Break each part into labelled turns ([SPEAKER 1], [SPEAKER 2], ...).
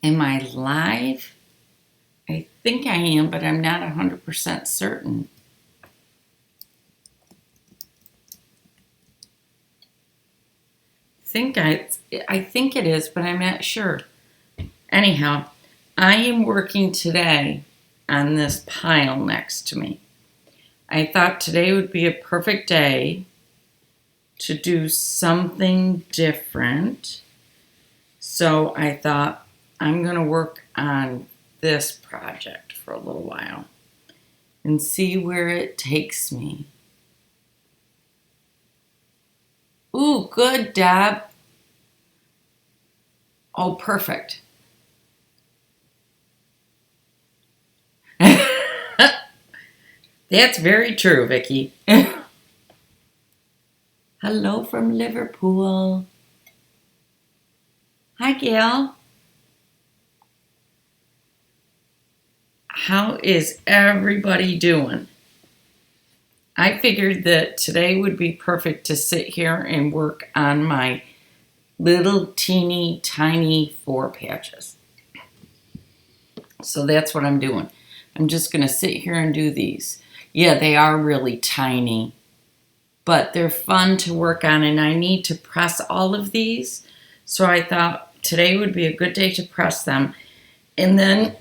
[SPEAKER 1] Am I live? I think I am, but I'm not 100% certain. I think it is, but I'm not sure. Anyhow, I am working today on this pile next to me. I thought today would be a perfect day to do something different. So I thought I'm going to work on this project for a little while and see where it takes me. Ooh, good, Deb. Oh, perfect. That's very true, Vicky. Hello from Liverpool. Hi, Gail. How is everybody doing? I figured that today would be perfect to sit here and work on my little teeny tiny 4 patches. So that's what I'm doing. I'm just going to sit here and do these. Yeah, they are really tiny, but they're fun to work on, and I need to press all of these. So I thought today would be a good day to press them. And then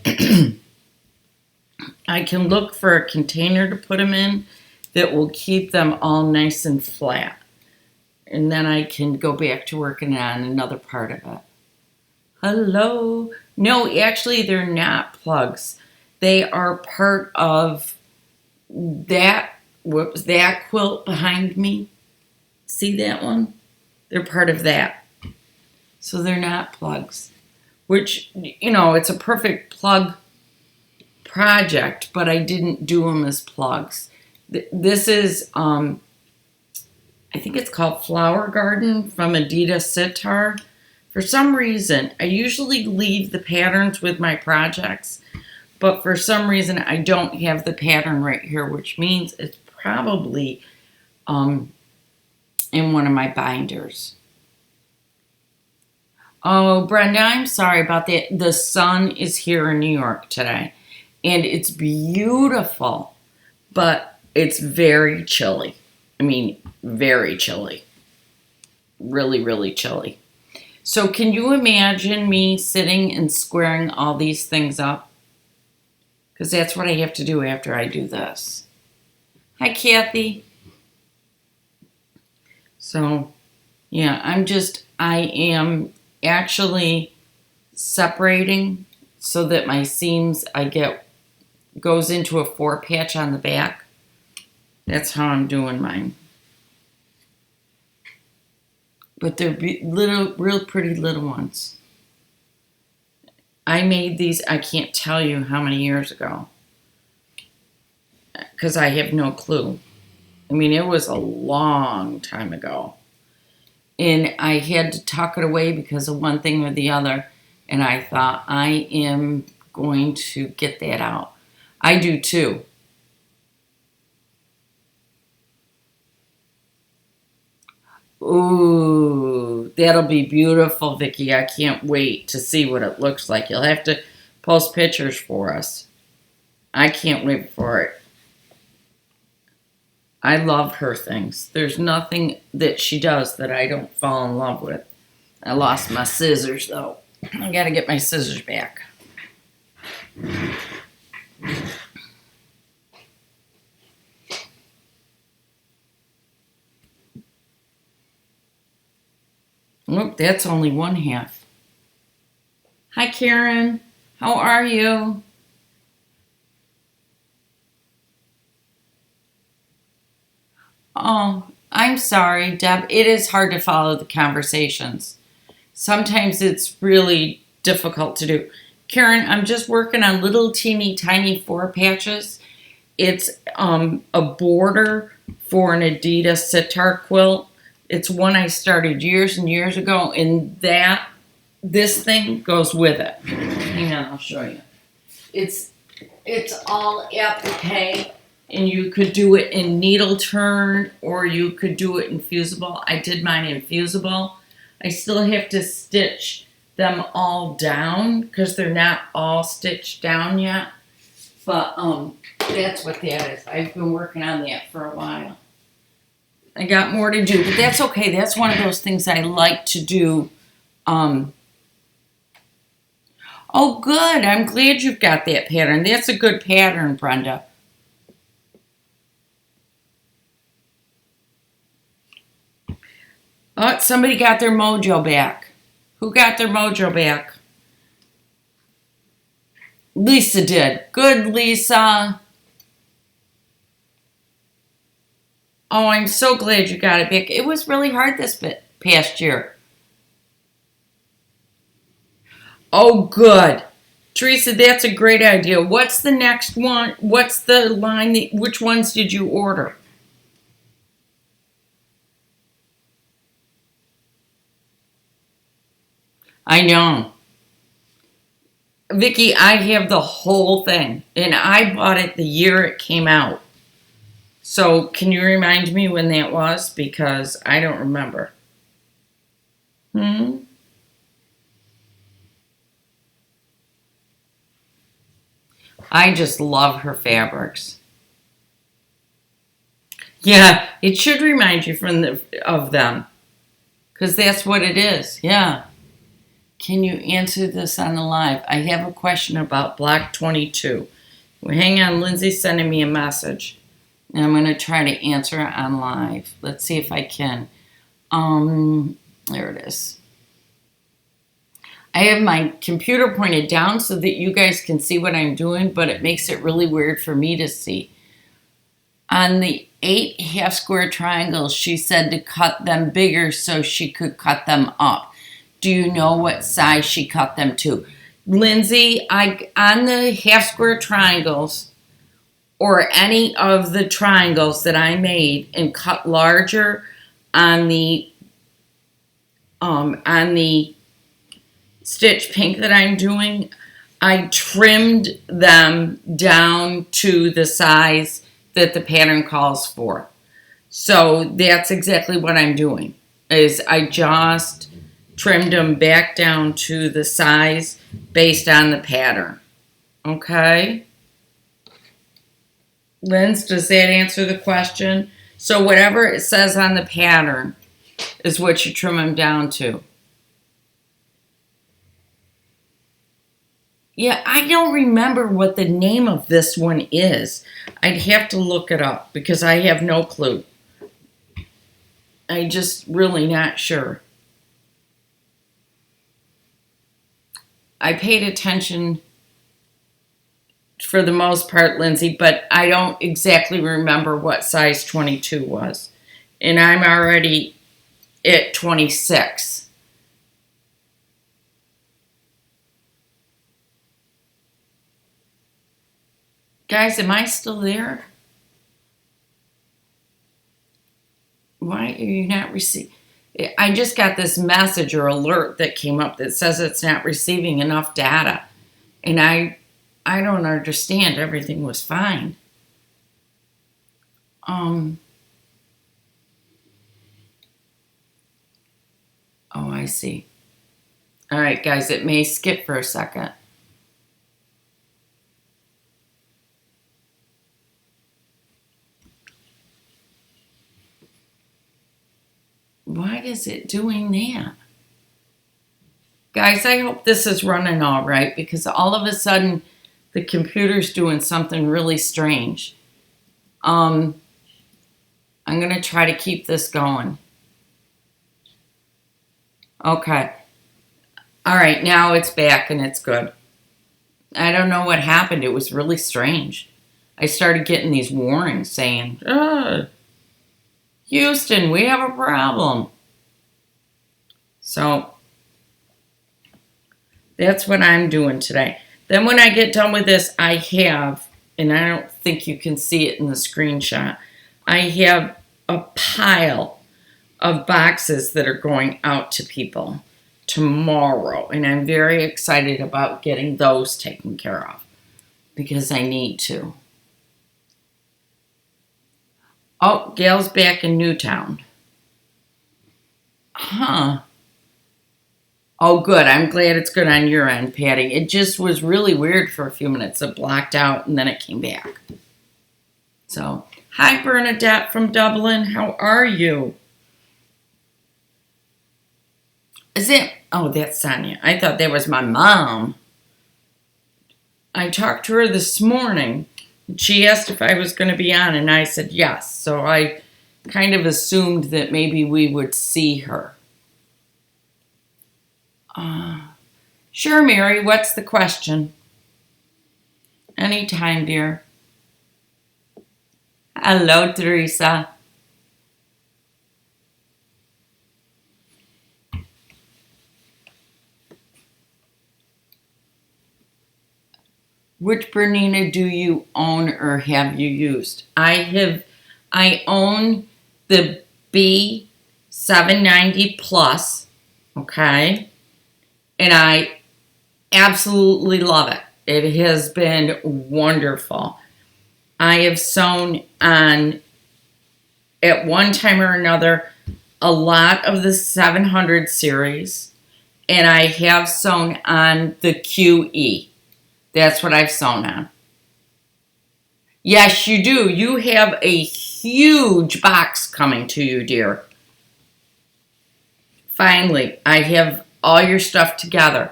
[SPEAKER 1] I can look for a container to put them in that will keep them all nice and flat. And then I can go back to working on another part of it. Hello. No, actually, they're not plugs. They are part of that quilt behind me. See that one? They're part of that. So they're not plugs. Which, it's a perfect plug project, but I didn't do them as plugs. This is, I think it's called Flower Garden from Adidas Sitar. For some reason, I usually leave the patterns with my projects, but for some reason I don't have the pattern right here, which means it's probably in one of my binders. Oh, Brenda, I'm sorry about that. The sun is here in New York today, and it's beautiful, but it's very chilly. I mean, very chilly. Really, really chilly. So can you imagine me sitting and squaring all these things up? Because that's what I have to do after I do this. Hi, Kathy. So, yeah, I am actually separating so that my seams goes into a 4 patch on the back. That's how I'm doing mine. But they're real pretty little ones. I made these, I can't tell you how many years ago, because I have no clue. I mean, it was a long time ago. And I had to tuck it away because of one thing or the other. And I thought, I am going to get that out. I do too. Ooh, that'll be beautiful, Vicky. I can't wait to see what it looks like. You'll have to post pictures for us. I can't wait for it. I love her things. There's nothing that she does that I don't fall in love with. I lost my scissors, though. I gotta get my scissors back. Look, that's only 1/2. Hi, Karen. How are you? Oh, I'm sorry, Deb. It is hard to follow the conversations. Sometimes it's really difficult to do. Karen, I'm just working on little teeny tiny 4 patches. It's a border for an Adidas Sitar quilt. It's one I started years and years ago, and this thing goes with it. Hang on, I'll show you. It's all applique, and you could do it in needle turn, or you could do it in fusible. I did mine in fusible. I still have to stitch them all down because they're not all stitched down yet. But that's what that is. I've been working on that for a while. I got more to do, but that's okay. That's one of those things I like to do. Oh, good. I'm glad you've got that pattern. That's a good pattern, Brenda. Oh, somebody got their mojo back. Who got their mojo back? Lisa did. Good, Lisa. Oh, I'm so glad you got it back. It was really hard this past year. Oh, good. Teresa, that's a great idea. What's the next one? What's the line? Which ones did you order? I know. Vicky, I have the whole thing, and I bought it the year it came out. So can you remind me when that was? Because I don't remember. I just love her fabrics. Yeah, it should remind you of them. Because that's what it is. Yeah. Can you answer this on the live? I have a question about block 22. Well, hang on, Lindsay's sending me a message. And I'm going to try to answer it on live. Let's see if I can. There it is. I have my computer pointed down so that you guys can see what I'm doing, but it makes it really weird for me to see. On the 8 half square triangles, she said to cut them bigger so she could cut them up. Do you know what size she cut them to? Lindsay, on the half square triangles, or any of the triangles that I made and cut larger on the stitch pink that I'm doing, I trimmed them down to the size that the pattern calls for. So that's exactly what I'm doing, is I just trimmed them back down to the size based on the pattern. Okay? Linz, does that answer the question? So whatever it says on the pattern is what you trim them down to. Yeah, I don't remember what the name of this one is. I'd have to look it up because I have no clue. I'm just really not sure. I paid attention for the most part, Lindsay, but I don't exactly remember what size 22 was. And I'm already at 26. Guys, am I still there? Why are you not receiving? I just got this message or alert that came up that says it's not receiving enough data. And I don't understand. Everything was fine. Oh, I see. All right, guys, it may skip for a second. Why is it doing that? Guys, I hope this is running all right because all of a sudden the computer's doing something really strange. I'm going to try to keep this going. Okay. All right, now it's back and it's good. I don't know what happened. It was really strange. I started getting these warnings saying, Houston, we have a problem. So that's what I'm doing today. Then when I get done with this, I have, and I don't think you can see it in the screenshot, I have a pile of boxes that are going out to people tomorrow. And I'm very excited about getting those taken care of because I need to. Oh, Gail's back in Newtown. Huh. Oh, good. I'm glad it's good on your end, Patty. It just was really weird for a few minutes. It blocked out and then it came back. So, hi, Bernadette from Dublin. How are you? Is it? Oh, that's Sonia. I thought that was my mom. I talked to her this morning. She asked if I was going to be on, and I said yes. So I kind of assumed that maybe we would see her. Sure, Mary. What's the question? Anytime, dear. Hello, Teresa. Which Bernina do you own or have you used? I own the B790 Plus, okay? And I absolutely love it. It has been wonderful. I have sewn on, at one time or another, a lot of the 700 series, and I have sewn on the QE. That's what I've sewn on. Yes, you do. You have a huge box coming to you, dear. Finally, I have all your stuff together.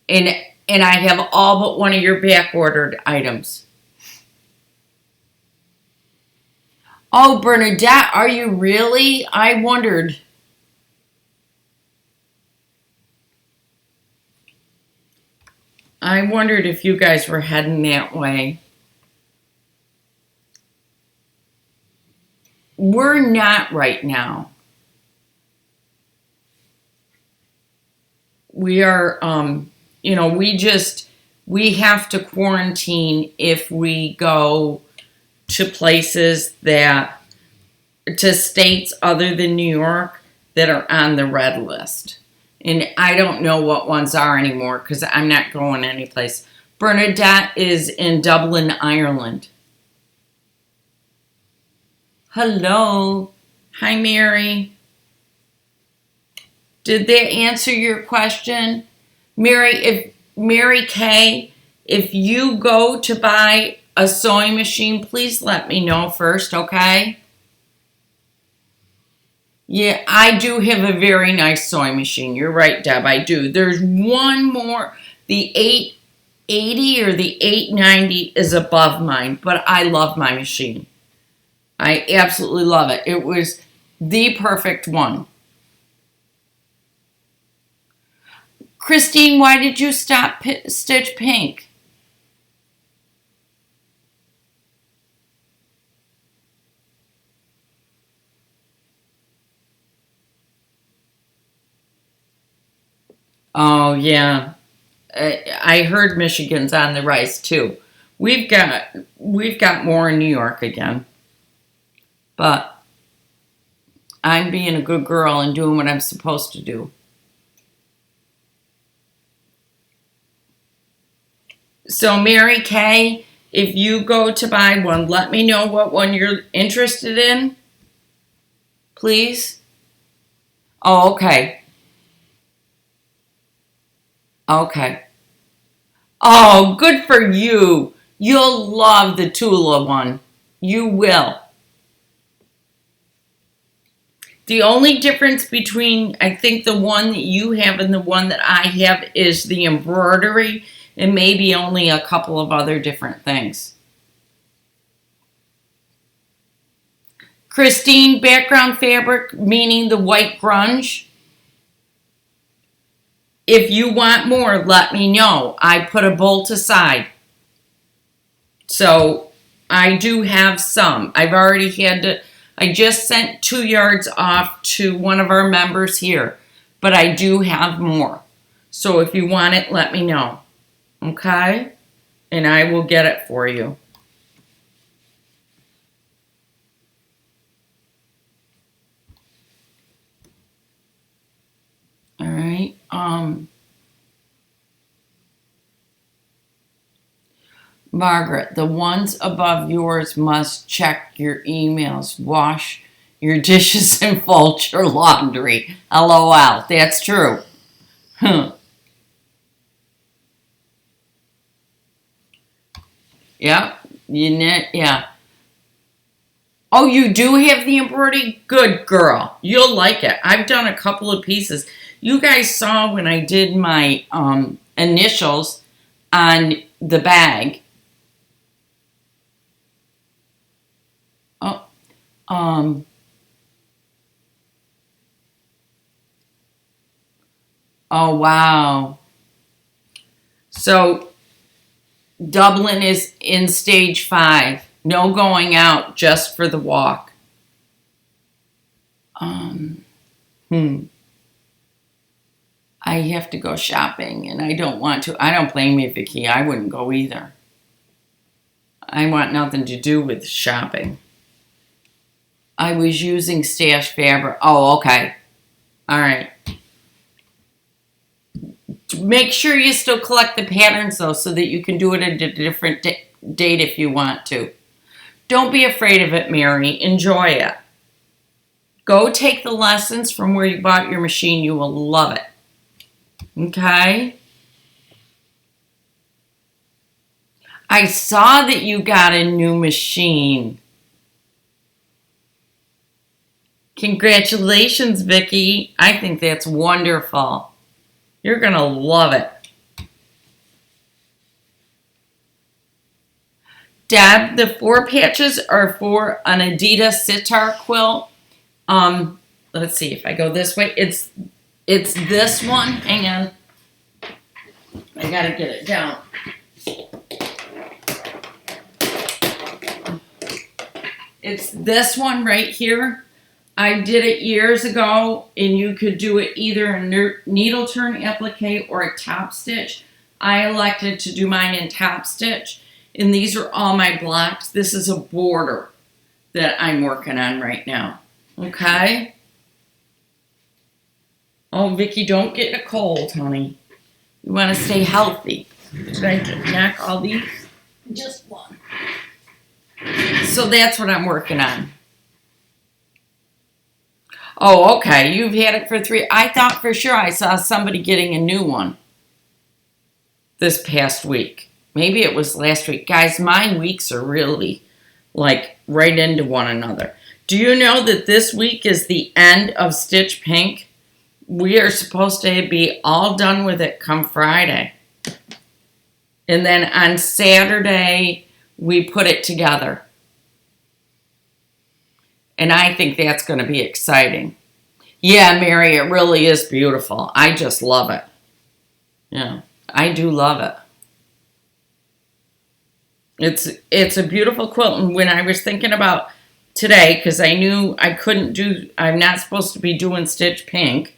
[SPEAKER 1] And I have all but one of your back-ordered items. Oh, Bernadette, are you really? I wondered. I wondered if you guys were heading that way. We're not right now. We are, we have to quarantine if we go to places to states other than New York that are on the red list. And I don't know what ones are anymore because I'm not going anyplace. Bernadette is in Dublin, Ireland. Hello. Hi, Mary. Did that answer your question? Mary Kay, if you go to buy a sewing machine, please let me know first, okay? Yeah, I do have a very nice sewing machine. You're right, Deb, I do. There's one more. The 880 or the 890 is above mine, but I love my machine. I absolutely love it. It was the perfect one. Christine, why did you stop Stitch Pink? Oh, yeah. I heard Michigan's on the rise, too. We've got more in New York again. But I'm being a good girl and doing what I'm supposed to do. So, Mary Kay, if you go to buy one, let me know what one you're interested in, please. Oh, okay. Okay. Oh, good for you. You'll love the Tula one. You will. The only difference between, I think, the one that you have and the one that I have is the embroidery and maybe only a couple of other different things. Christine, background fabric, meaning the white grunge. If you want more, let me know. I put a bolt aside. So I do have some. I've already I just sent 2 yards off to one of our members here. But I do have more. So if you want it, let me know. Okay? And I will get it for you. All right. Margaret, the ones above yours must check your emails, wash your dishes, and fold your laundry. LOL. That's true. Huh. Yeah. You knit. Yeah. Oh, you do have the embroidery? Good girl. You'll like it. I've done a couple of pieces. You guys saw when I did my initials on the bag. Oh, um, oh wow. So Dublin is in stage 5. No going out, just for the walk. Um, hmm. I have to go shopping and I don't want to. I don't blame you, Vicki. I wouldn't go either. I want nothing to do with shopping. I was using stash fabric. Oh, okay. All right. Make sure you still collect the patterns, though, so that you can do it at a different date if you want to. Don't be afraid of it, Mary. Enjoy it. Go take the lessons from where you bought your machine. You will love it. Okay? I saw that you got a new machine. Congratulations, Vicki. I think that's wonderful. You're going to love it. Deb, the 4 patches are for an Adidas sitar quilt. Let's see if I go this way. It's this one. Hang on. I gotta get it down. It's this one right here. I did it years ago, and you could do it either a needle turn applique or a top stitch. I elected to do mine in top stitch, and these are all my blocks. This is a border that I'm working on right now. Okay? Oh, Vicki, don't get a cold, honey. You want to stay healthy. Did I knock all these? Just one. So that's what I'm working on. Oh, okay. You've had it for 3. I thought for sure I saw somebody getting a new one this past week. Maybe it was last week. Guys, my weeks are really like right into one another. Do you know that this week is the end of Stitch Pink? We are supposed to be all done with it come Friday. And then on Saturday, we put it together. And I think that's going to be exciting. Yeah, Mary, it really is beautiful. I just love it. Yeah, I do love it. It's a beautiful quilt. And when I was thinking about today, because I knew I'm not supposed to be doing Stitch Pink,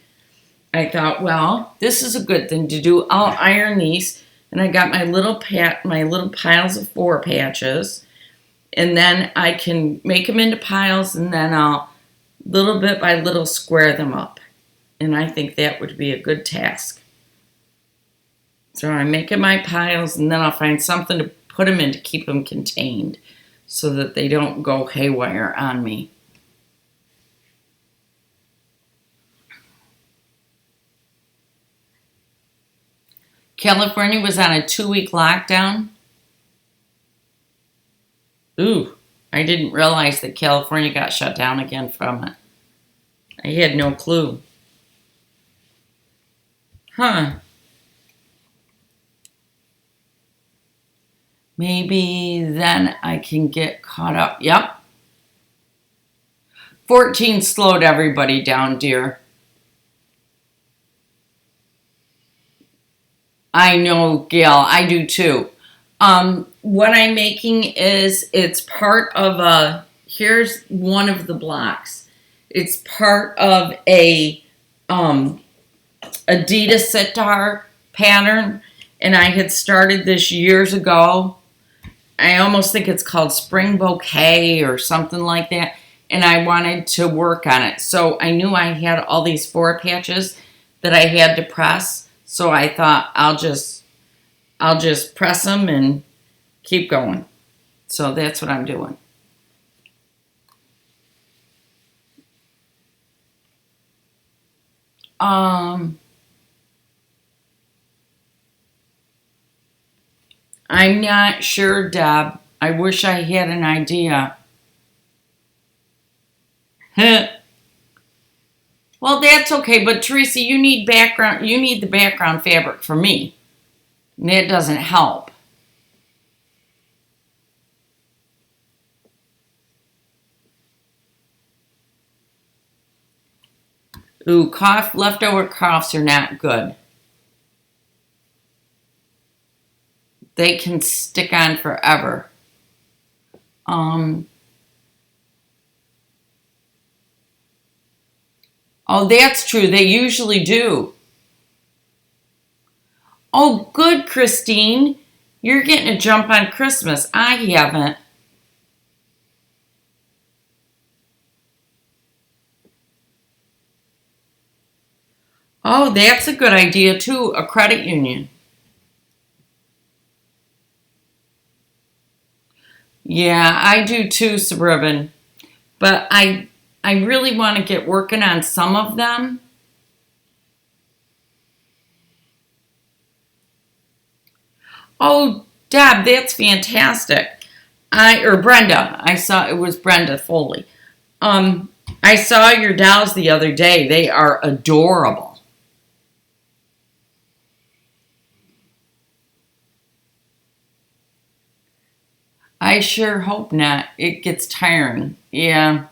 [SPEAKER 1] I thought, well, this is a good thing to do. I'll iron these, and I got my little piles of 4 patches, and then I can make them into piles, and then I'll little bit by little square them up, and I think that would be a good task. So I'm making my piles, and then I'll find something to put them in to keep them contained, so that they don't go haywire on me. California was on a 2-week lockdown. Ooh, I didn't realize that California got shut down again from it. I had no clue. Huh. Maybe then I can get caught up. Yep. 14 slowed everybody down, dear. I know, Gail. I do too. What I'm making is it's part of here's one of the blocks. It's part of a Adidas sitar pattern, and I had started this years ago. I almost think it's called Spring Bouquet or something like that, and I wanted to work on it. So I knew I had all these 4 patches that I had to press, so I thought I'll just press them and keep going. So that's what I'm doing. I'm not sure, Deb. I wish I had an idea. Well, that's okay, but Teresa, you need the background fabric for me. And that doesn't help. Ooh, leftover coughs are not good. They can stick on forever. Oh, that's true. They usually do. Oh, good, Christine. You're getting a jump on Christmas. I haven't. Oh, that's a good idea, too. A credit union. Yeah, I do too, Suburban. But I really want to get working on some of them. Oh, Deb, that's fantastic. Brenda. I saw it was Brenda Foley. I saw your dolls the other day. They are adorable. I sure hope not. It gets tiring. Yeah.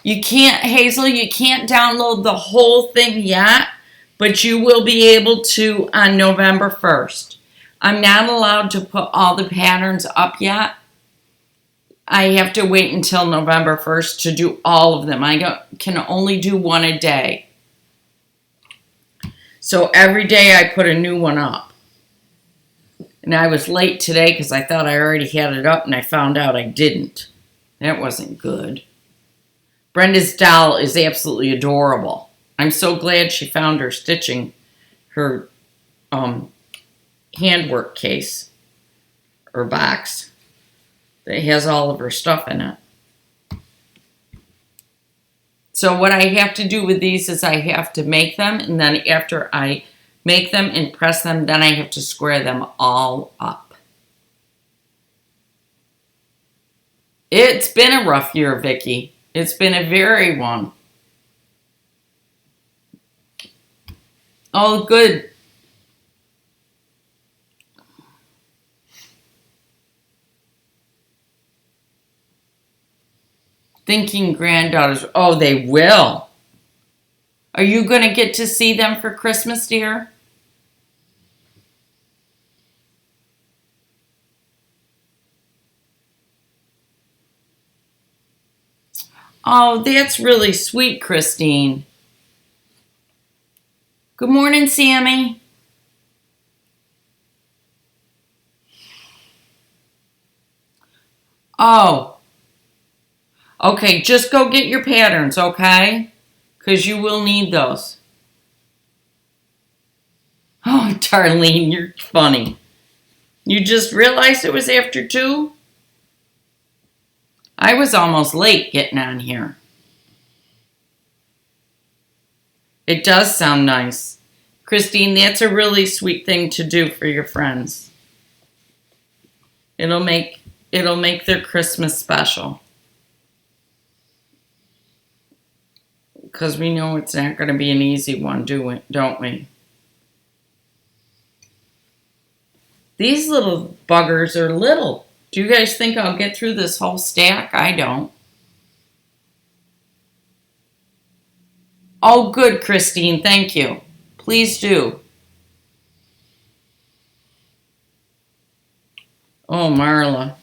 [SPEAKER 1] You can't, Hazel, you can't download the whole thing yet, but you will be able to on November 1st. I'm not allowed to put all the patterns up yet. I have to wait until November 1st to do all of them. I can only do one a day. So every day I put a new one up. And I was late today because I thought I already had it up and I found out I didn't. That wasn't good. Brenda's doll is absolutely adorable. I'm so glad she found her stitching, her handwork case or box that has all of her stuff in it. So what I have to do with these is I have to make them, and then after I make them and press them, then I have to square them all up. It's been a rough year, Vicki. It's been a very one. Oh, good. Thinking granddaughters. Oh, they will. Are you going to get to see them for Christmas, dear? Oh, that's really sweet, Christine. Good morning, Sammy. Oh. Okay, just go get your patterns, okay? Because you will need those. Oh, Darlene, you're funny. You just realized it was after 2? I was almost late getting on here. It does sound nice. Christine, that's a really sweet thing to do for your friends. It'll make their Christmas special. Because we know it's not going to be an easy one, don't we? These little buggers are little. Do you guys think I'll get through this whole stack? I don't. Oh, good, Christine. Thank you. Please do. Oh, Marla.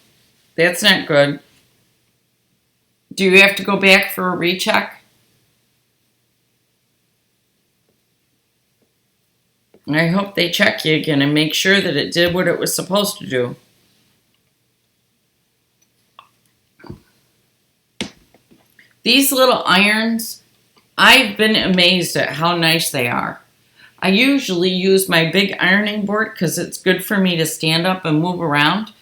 [SPEAKER 1] That's not good. Do you have to go back for a recheck? I hope they check you again and make sure that it did what it was supposed to do. These little irons, I've been amazed at how nice they are. I usually use my big ironing board because it's good for me to stand up and move around.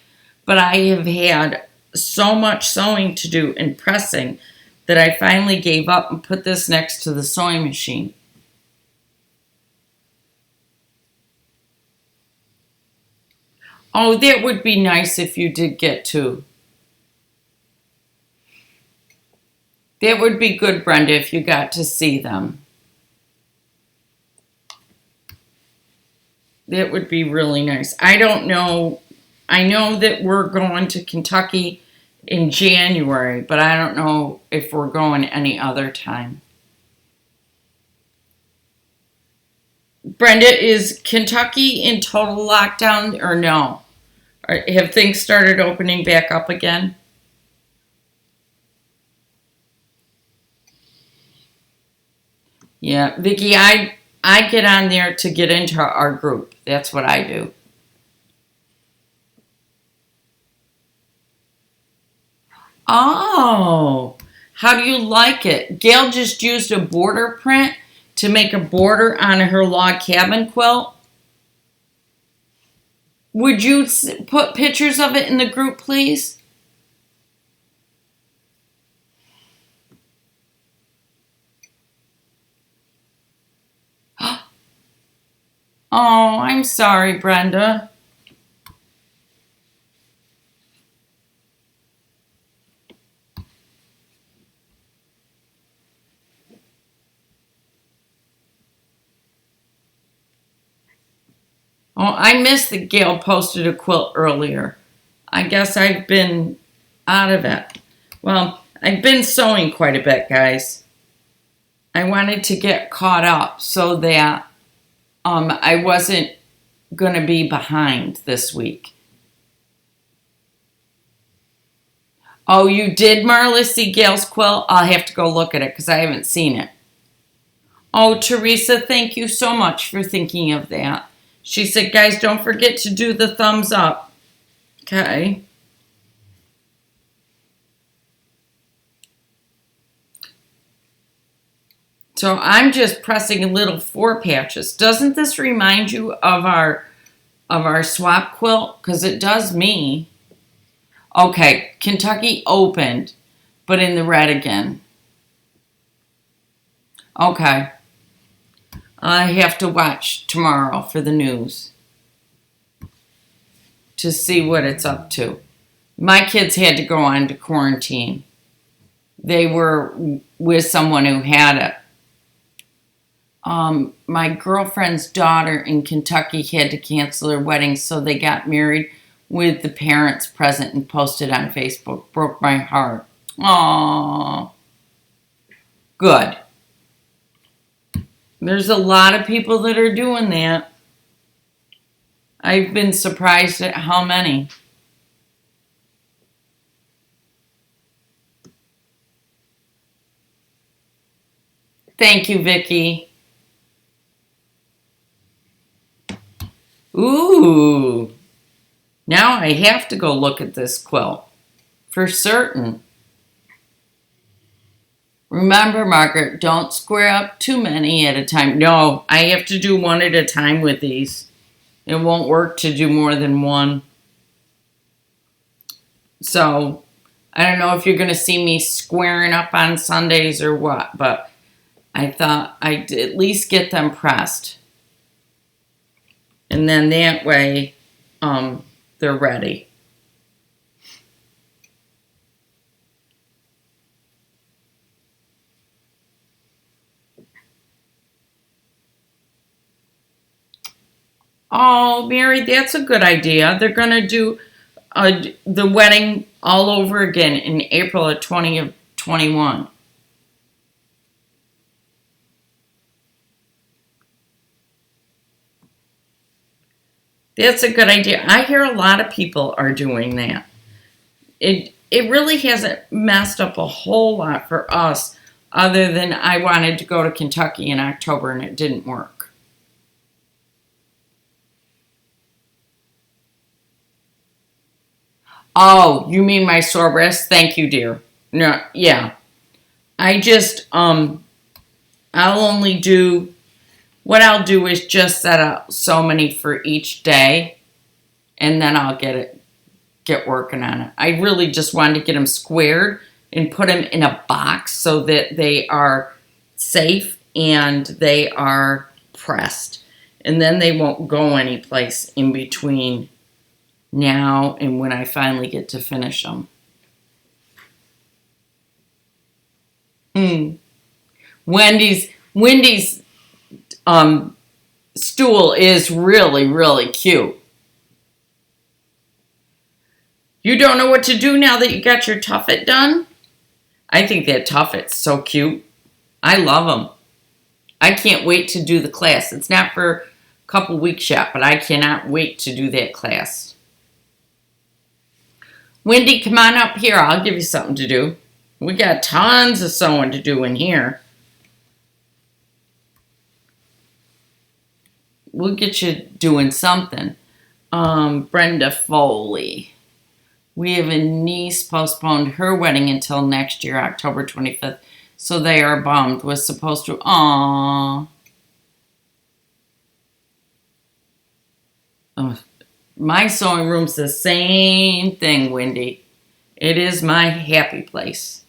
[SPEAKER 1] But I have had so much sewing to do and pressing that I finally gave up and put this next to the sewing machine. Oh, that would be nice if you did get to. That would be good, Brenda, if you got to see them. That would be really nice. I don't know. I know that we're going to Kentucky in January, but I don't know if we're going any other time. Brenda, is Kentucky in total lockdown or no? Have things started opening back up again? Yeah, Vicki, I get on there to get into our group. That's what I do. Oh, how do you like it? Gail just used a border print to make a border on her log cabin quilt. Would you put pictures of it in the group, please? Oh, I'm sorry, Brenda. Oh, I missed that Gail posted a quilt earlier. I guess I've been out of it. Well, I've been sewing quite a bit, guys. I wanted to get caught up so that I wasn't going to be behind this week. Oh, you did, Marla, see Gail's quilt? I'll have to go look at it because I haven't seen it. Oh, Teresa, thank you so much for thinking of that. She said, guys, don't forget to do the thumbs up. Okay. So I'm just pressing little 4 patches. Doesn't this remind you of our swap quilt? Because it does me. Okay, Kentucky opened, but in the red again. Okay. I have to watch tomorrow for the news to see what it's up to. My kids had to go on to quarantine. They were with someone who had it. My girlfriend's daughter in Kentucky had to cancel her wedding, so they got married with the parents present and posted on Facebook. Broke my heart. Aww. Good. There's a lot of people that are doing that. I've been surprised at how many. Thank you, Vicki. Ooh. Now I have to go look at this quilt. For certain. Remember, Margaret, don't square up too many at a time. No, I have to do one at a time with these. It won't work to do more than one. So, I don't know if you're going to see me squaring up on Sundays or what, but I thought I'd at least get them pressed. And then that way, they're ready. Oh, Mary, that's a good idea. They're going to do the wedding all over again in April of 2021. That's a good idea. I hear a lot of people are doing that. It really hasn't messed up a whole lot for us other than I wanted to go to Kentucky in October and it didn't work. Oh, you mean my sore wrist? Thank you, dear. No, yeah. I just, I'll only do, what I'll do is just set up so many for each day, and then I'll get working on it. I really just wanted to get them squared and put them in a box so that they are safe and they are pressed. And then they won't go anyplace in between now and when I finally get to finish them. Wendy's stool is really, really cute. You don't know what to do now that you got your tuffet done? I think that tuffet's so cute. I love them. I can't wait to do the class. It's not for a couple weeks yet, but I cannot wait to do that class. Wendy, come on up here. I'll give you something to do. We got tons of sewing to do in here. We'll get you doing something. Brenda Foley. We have a niece postponed her wedding until next year, October 25th. So they are bummed. Was supposed to... Aww. My sewing room's the same thing, Wendy. It is my happy place.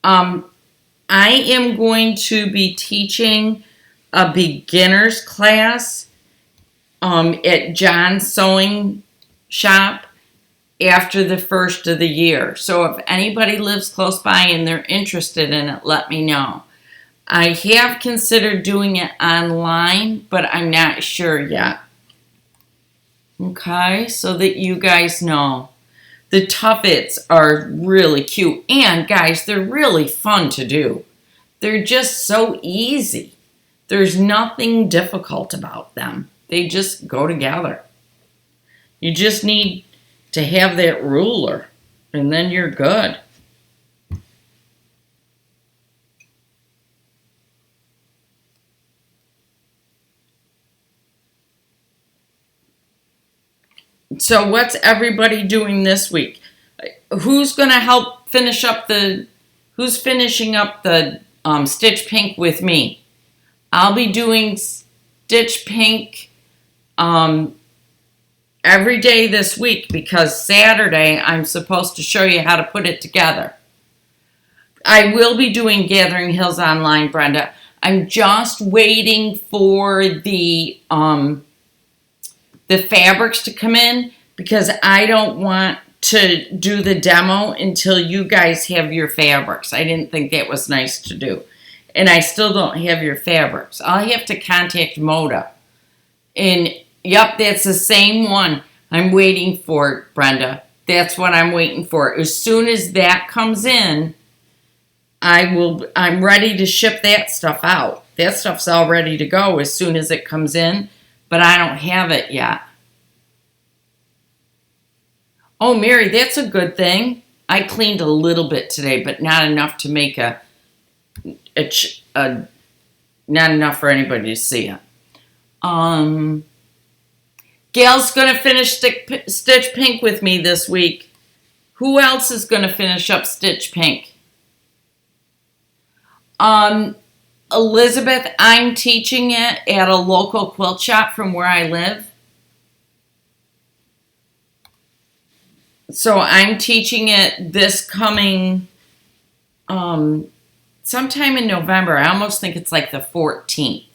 [SPEAKER 1] I am going to be teaching a beginner's class at John's Sewing Shop after the first of the year. So if anybody lives close by and they're interested in it, let me know. I have considered doing it online, but I'm not sure yet. Okay, so that you guys know. The tuffets are really cute. And guys, they're really fun to do. They're just so easy. There's nothing difficult about them. They just go together. You just need to have that ruler, and then you're good. So what's everybody doing this week? Who's going to help finish up who's finishing up the Stitch Pink with me? I'll be doing Stitch Pink every day this week because Saturday I'm supposed to show you how to put it together. I will be doing Gathering Hills online, Brenda. I'm just waiting for the fabrics to come in because I don't want to do the demo until you guys have your fabrics. I didn't think that was nice to do. And I still don't have your fabrics. I'll have to contact Moda. And yep, that's the same one I'm waiting for, Brenda. That's what I'm waiting for. As soon as that comes in, I'm ready to ship that stuff out. That stuff's all ready to go as soon as it comes in, but I don't have it yet. Oh, Mary, that's a good thing. I cleaned a little bit today, but not enough to make not enough for anybody to see it. Gail's going to finish Stitch Pink with me this week. Who else is going to finish up Stitch Pink? Elizabeth, I'm teaching it at a local quilt shop from where I live. So I'm teaching it this coming sometime in November. I almost think it's like the 14th.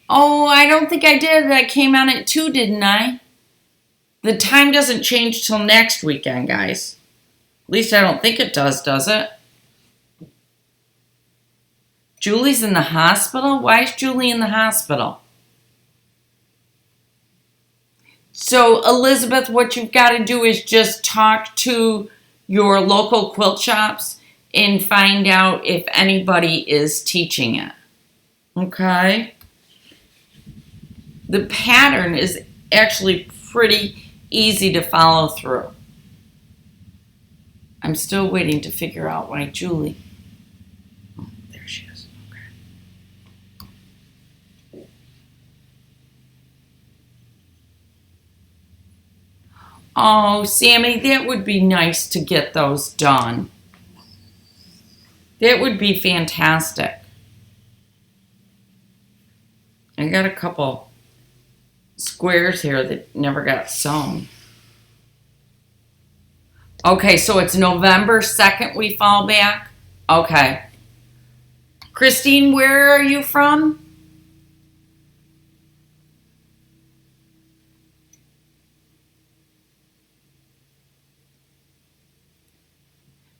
[SPEAKER 1] Oh, I don't think I did. I came on at 2, didn't I? The time doesn't change till next weekend, guys. At least I don't think it does it? Julie's in the hospital? Why is Julie in the hospital? So, Elizabeth, what you've got to do is just talk to your local quilt shops and find out if anybody is teaching it. Okay? The pattern is actually pretty easy to follow through. I'm still waiting to figure out why Julie... Oh, there she is. Okay. Oh, Sammy, that would be nice to get those done. That would be fantastic. I got a couple squares here that never got sewn. Okay, so it's November 2nd we fall back? Okay. Christine, where are you from?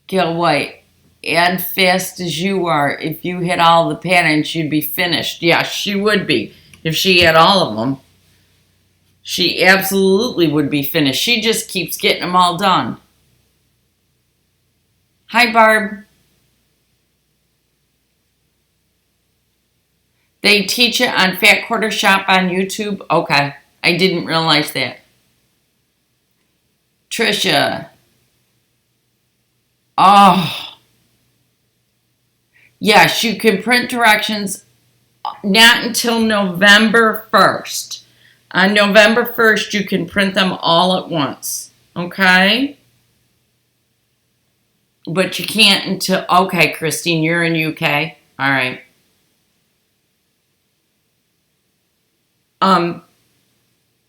[SPEAKER 1] Gail White, add fast as you are. If you hit all the patterns, you'd be finished. Yeah, she would be. If she had all of them, she absolutely would be finished. She just keeps getting them all done. Hi, Barb. They teach it on Fat Quarter Shop on YouTube? Okay. I didn't realize that. Trisha. Oh. Yes, you can print directions not until November 1st. On November 1st, you can print them all at once. Okay? But you can't until... Okay, Christine, you're in UK. All right.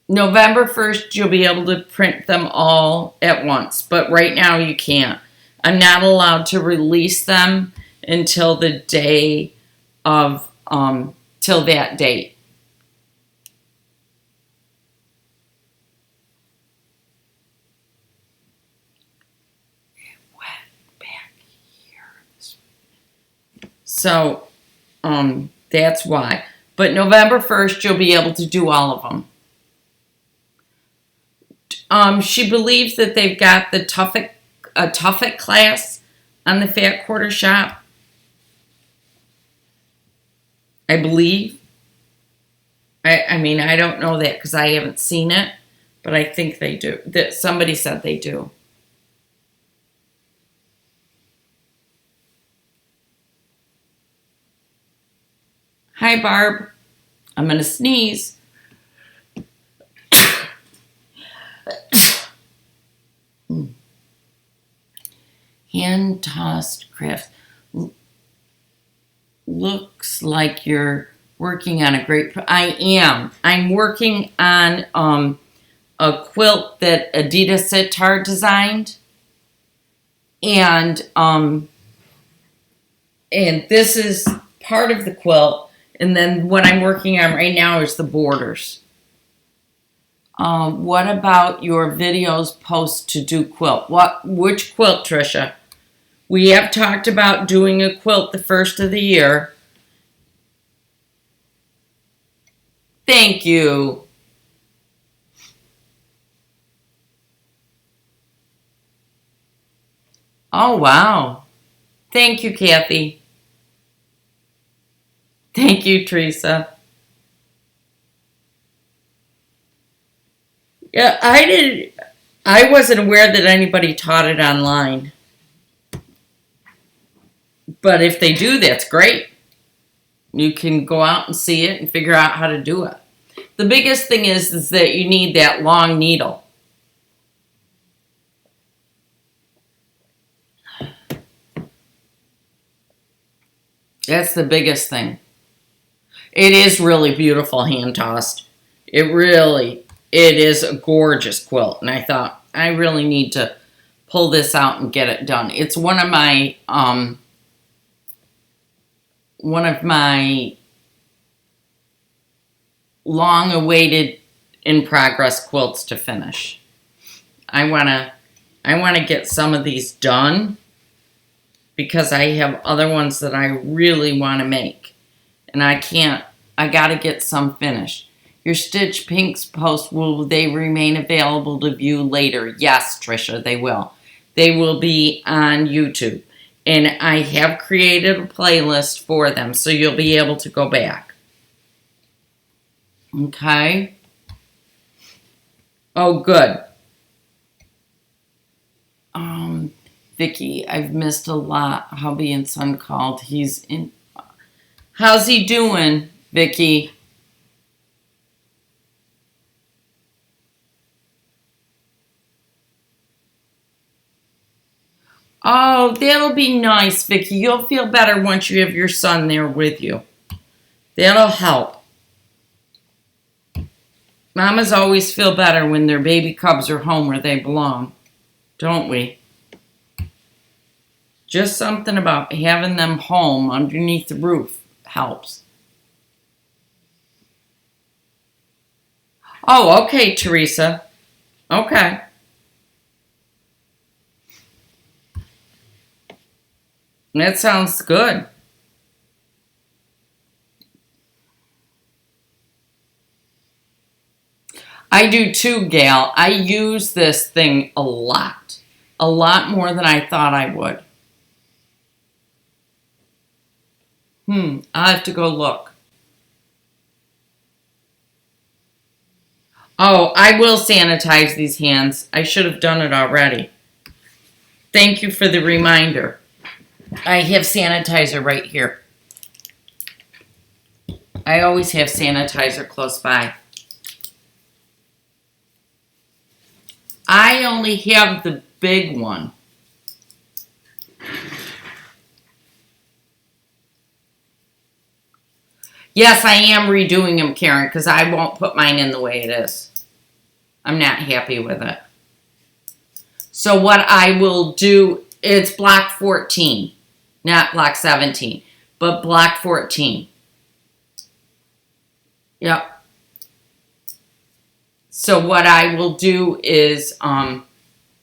[SPEAKER 1] November 1st, you'll be able to print them all at once. But right now, you can't. I'm not allowed to release them until the day of... till that date. So, that's why. But November 1st, you'll be able to do all of them. She believes that they've got the Tuffet class on the Fat Quarter Shop. I believe. I mean, I don't know that because I haven't seen it, but I think they do. That somebody said they do. Hi, Barb. I'm going to sneeze. Hand-tossed crafts. Looks like you're working on a great... I am. I'm working on a quilt that Adidas Sitar designed. And this is part of the quilt. And then what I'm working on right now is the borders. What about your videos post to do quilt? Which quilt, Trisha? We have talked about doing a quilt the first of the year. Thank you. Oh, wow. Thank you, Kathy. Thank you, Teresa. Yeah, I wasn't aware that anybody taught it online. But if they do, that's great. You can go out and see it and figure out how to do it. The biggest thing is that you need that long needle. That's the biggest thing. It is really beautiful hand tossed. It is a gorgeous quilt. And I thought, I really need to pull this out and get it done. It's one of my long-awaited in-progress quilts to finish. I wanna get some of these done because I have other ones that I really want to make. And I gotta get some finished. Your Stitch Pinks post, will they remain available to view later? Yes, Trisha, they will. They will be on YouTube. And I have created a playlist for them, so you'll be able to go back. Okay? Oh, good. Vicky, I've missed a lot. Hubby and son called. He's in. How's he doing, Vicky? Oh, that'll be nice, Vicky. You'll feel better once you have your son there with you. That'll help. Mamas always feel better when their baby cubs are home where they belong. Don't we? Just something about having them home underneath the roof helps. Oh, okay, Teresa. Okay. That sounds good. I do too, Gal. I use this thing a lot. A lot more than I thought I would. I'll have to go look. Oh, I will sanitize these hands. I should have done it already. Thank you for the reminder. I have sanitizer right here. I always have sanitizer close by. I only have the big one. Yes, I am redoing them, Karen, because I won't put mine in the way it is. I'm not happy with it. So what I will do, it's block 14, not block 17, but block 14. Yep. So what I will do is,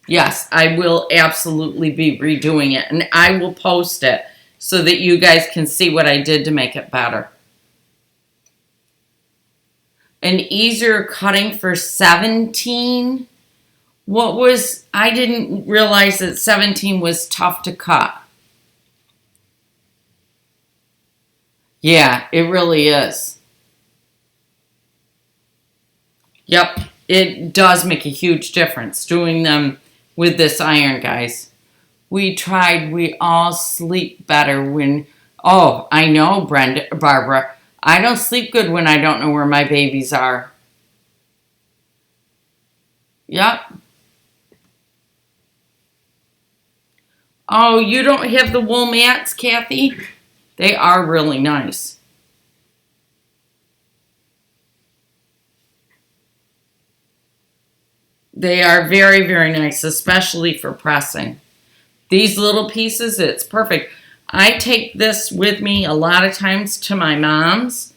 [SPEAKER 1] yes, I will absolutely be redoing it. And I will post it so that you guys can see what I did to make it better. An easier cutting for 17. I didn't realize that 17 was tough to cut. Yeah, it really is. Yep, it does make a huge difference doing them with this iron, guys. We all sleep better when, oh, I know, Barbara. I don't sleep good when I don't know where my babies are. Yep. Oh, you don't have the wool mats, Kathy? They are really nice. They are very, very nice, especially for pressing. These little pieces, it's perfect. I take this with me a lot of times to my mom's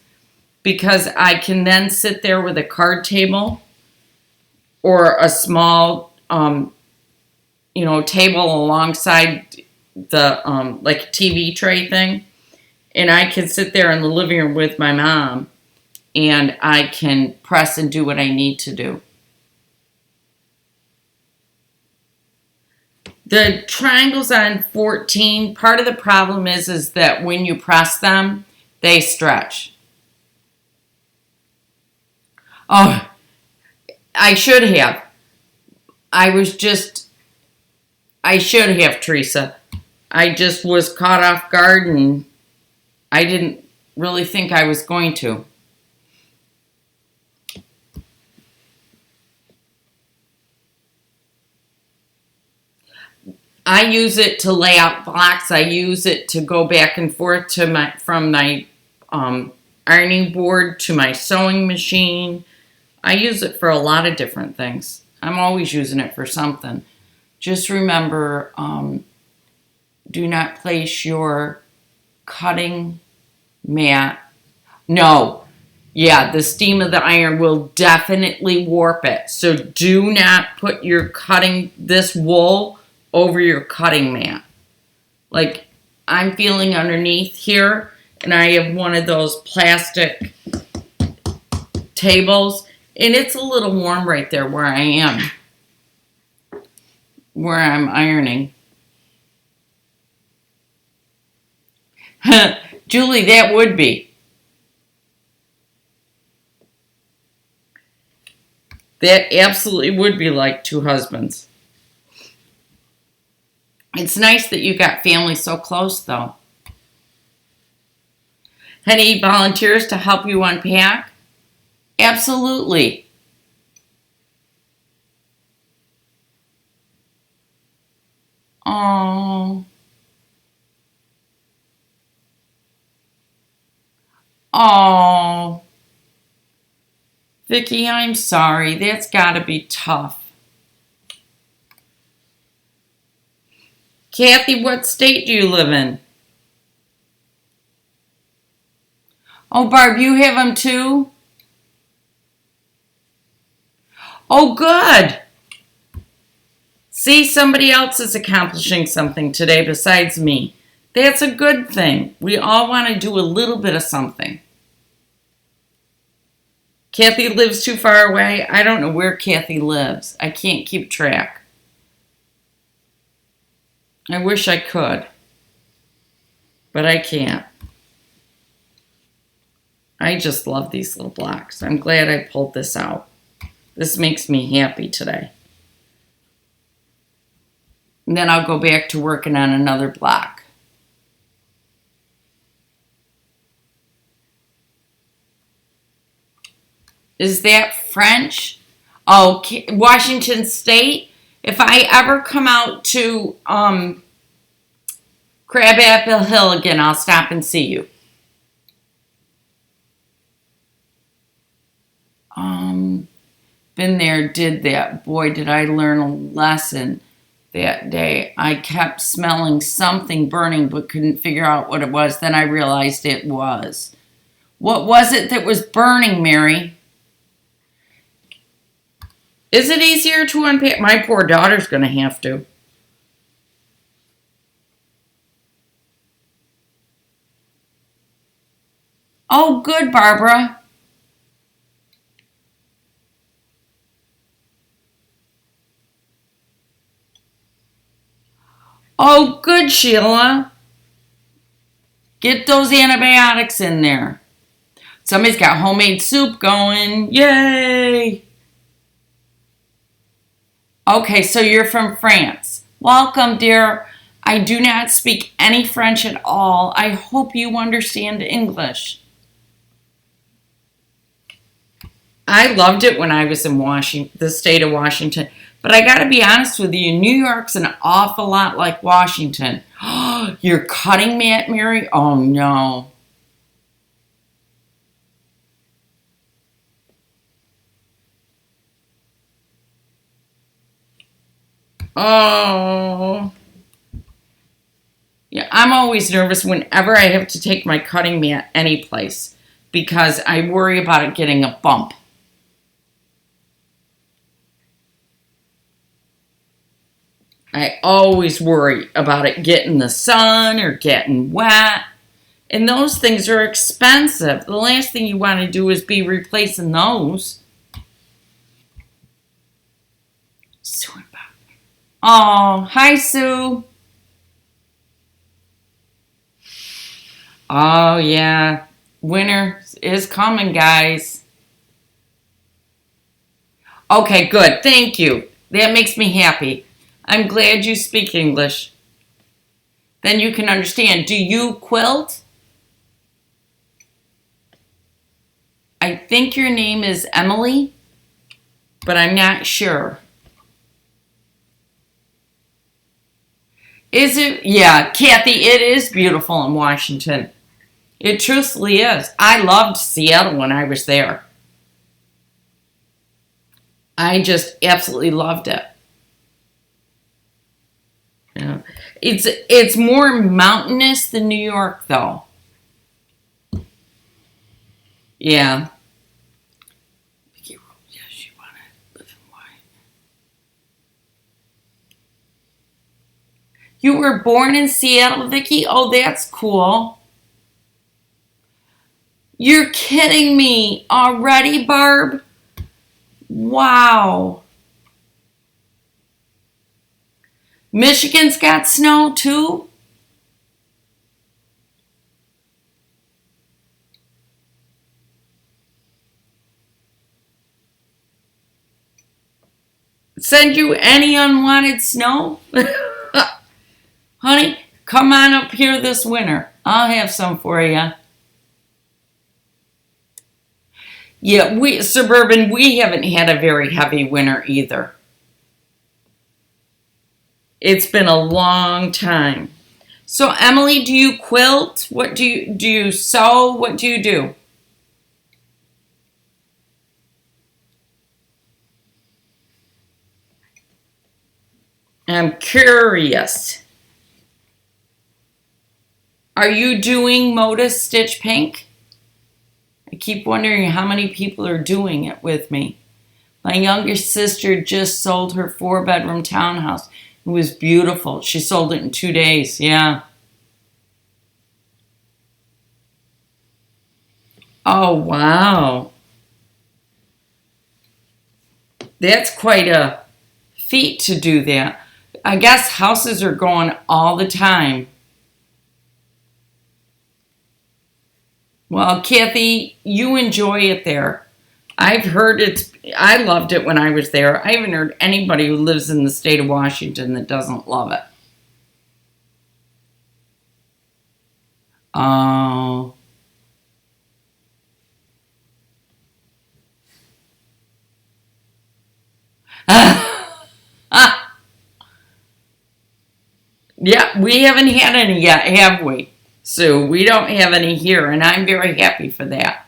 [SPEAKER 1] because I can then sit there with a card table or a small, table alongside the, like a TV tray thing. And I can sit there in the living room with my mom and I can press and do what I need to do. The triangles on 14, part of the problem is that when you press them, they stretch. Oh, I should have. I should have, Teresa. I just was caught off guard and I didn't really think I was going to. I use it to lay out blocks. I use it to go back and forth from my ironing board to my sewing machine. I use it for a lot of different things. I'm always using it for something. Just remember, do not place your cutting mat. No. Yeah, the steam of the iron will definitely warp it. So do not put this wool over your cutting mat. Like I'm feeling underneath here and I have one of those plastic tables and it's a little warm right there where I am, where I'm ironing. Julie, that would be. That absolutely would be like two husbands. It's nice that you got family so close, though. Any volunteers to help you unpack? Absolutely. Oh. Oh. Vicki, I'm sorry. That's got to be tough. Kathy, what state do you live in? Oh, Barb, you have them too? Oh, good. See, somebody else is accomplishing something today besides me. That's a good thing. We all want to do a little bit of something. Kathy lives too far away. I don't know where Kathy lives. I can't keep track. I wish I could, but I can't. I just love these little blocks. I'm glad I pulled this out. This makes me happy today. And then I'll go back to working on another block. Is that French? Oh, Washington State? If I ever come out to Crabapple Hill again, I'll stop and see you. Been there, did that. Boy, did I learn a lesson that day. I kept smelling something burning but couldn't figure out what it was. Then I realized it was. What was it that was burning, Mary? Is it easier to unpack? My poor daughter's going to have to. Oh, good, Barbara. Oh, good, Sheila. Get those antibiotics in there. Somebody's got homemade soup going. Yay! Okay, so you're from France. Welcome, dear. I do not speak any French at all. I hope you understand English. I loved it when I was in the state of Washington. But I got to be honest with you, New York's an awful lot like Washington. You're cutting mat, Mary? Oh, no. Oh. Yeah, I'm always nervous whenever I have to take my cutting mat any place because I worry about it getting a bump. I always worry about it getting the sun or getting wet. And those things are expensive. The last thing you want to do is be replacing those. Sue and Bob. Oh, hi, Sue. Oh, yeah. Winter is coming, guys. Okay, good. Thank you. That makes me happy. I'm glad you speak English. Then you can understand. Do you quilt? I think your name is Emily, but I'm not sure. Is it? Yeah, Kathy, it is beautiful in Washington. It truthfully is. I loved Seattle when I was there. I just absolutely loved it. Yeah. It's more mountainous than New York, though. Yeah. Yes, you want to live in white. You were born in Seattle, Vicki? Oh, that's cool. You're kidding me already, Barb? Wow. Michigan's got snow too? Send you any unwanted snow? Honey, come on up here this winter. I'll have some for you. Yeah, Suburban, we haven't had a very heavy winter either. It's been a long time. So, Emily, do you quilt? What do you sew? What do you do? I'm curious. Are you doing Modus Stitch Pink? I keep wondering how many people are doing it with me. My younger sister just sold her 4-bedroom townhouse. It was beautiful. She sold it in 2 days. Yeah. Oh, wow. That's quite a feat to do that. I guess houses are going all the time. Well, Kathy, you enjoy it there. I've heard I loved it when I was there. I haven't heard anybody who lives in the state of Washington that doesn't love it. Oh. Yeah, we haven't had any yet, have we? Sue, we don't have any here, and I'm very happy for that.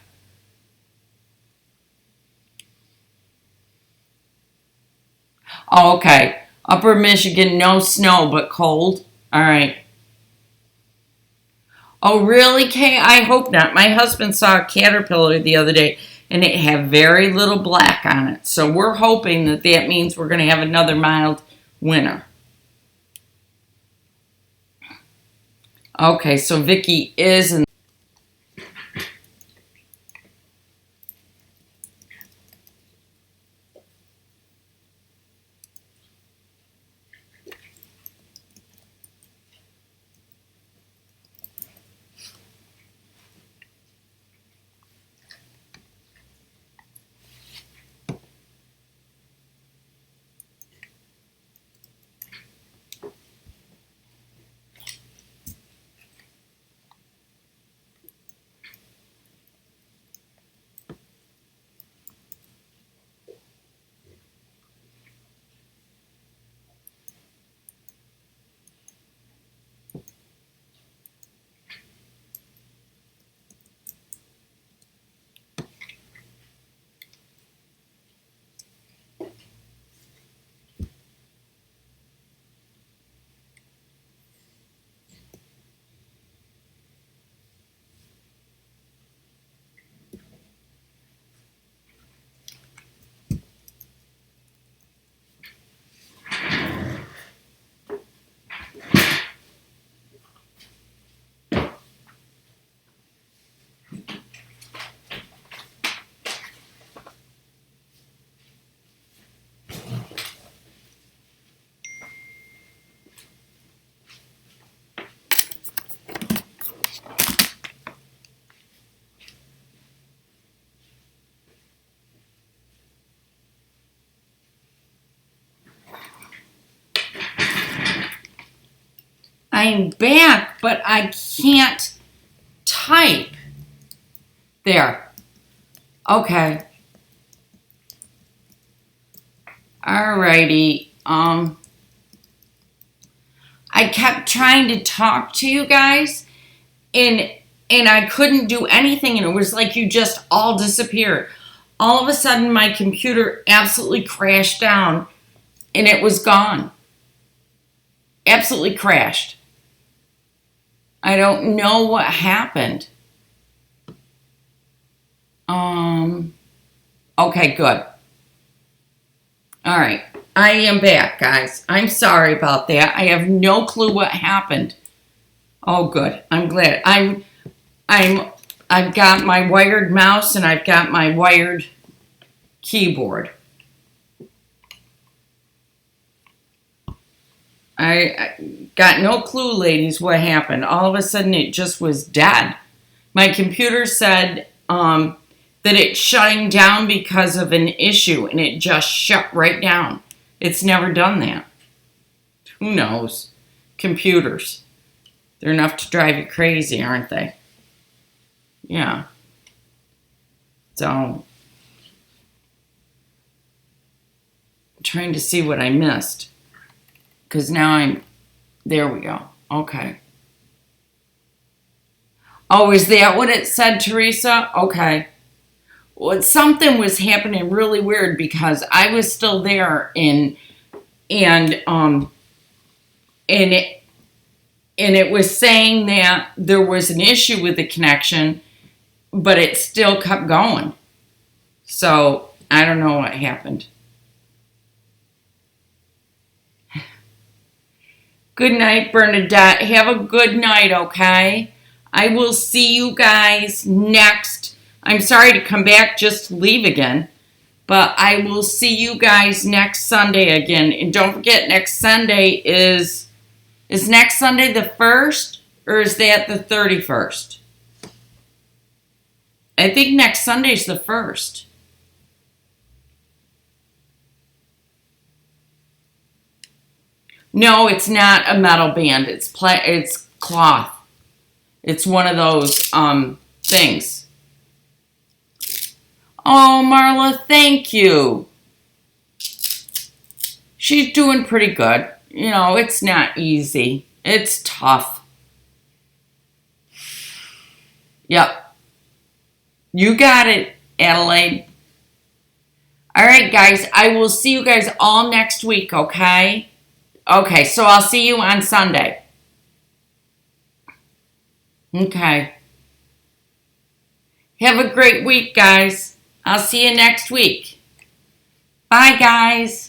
[SPEAKER 1] Oh, okay. Upper Michigan, no snow, but cold. All right. Oh, really, Kay? I hope not. My husband saw a caterpillar the other day, and it had very little black on it. So we're hoping that that means we're going to have another mild winter. Okay, so Vicky is in. I'm back, but I can't type. There. Okay. Alrighty. I kept trying to talk to you guys, and I couldn't do anything, and it was like you just all disappeared. All of a sudden, my computer absolutely crashed down, and it was gone. Absolutely crashed. I don't know what happened. Okay, good. All right. I am back, guys. I'm sorry about that. I have no clue what happened. Oh, good. I'm glad. I've got my wired mouse and I've got my wired keyboard. I got no clue, ladies, what happened. All of a sudden, it just was dead. My computer said that it's shutting down because of an issue, and it just shut right down. It's never done that. Who knows? Computers. They're enough to drive you crazy, aren't they? Yeah. So, I'm trying to see what I missed. Because now there we go. Okay. Oh, is that what it said, Teresa? Okay. Well, something was happening really weird because I was still there and and it was saying that there was an issue with the connection, but it still kept going. So I don't know what happened. Good night, Bernadette. Have a good night, okay? I will see you guys next. I'm sorry to come back just to leave again, but I will see you guys next Sunday again. And don't forget, next Sunday is next Sunday the 1st, or is that the 31st? I think next Sunday's the 1st. No, it's not a metal band. It's cloth. It's one of those things. Oh, Marla, thank you. She's doing pretty good. You know, it's not easy. It's tough. Yep. You got it, Adelaide. All right, guys. I will see you guys all next week, okay? Okay, so I'll see you on Sunday. Okay. Have a great week, guys. I'll see you next week. Bye, guys.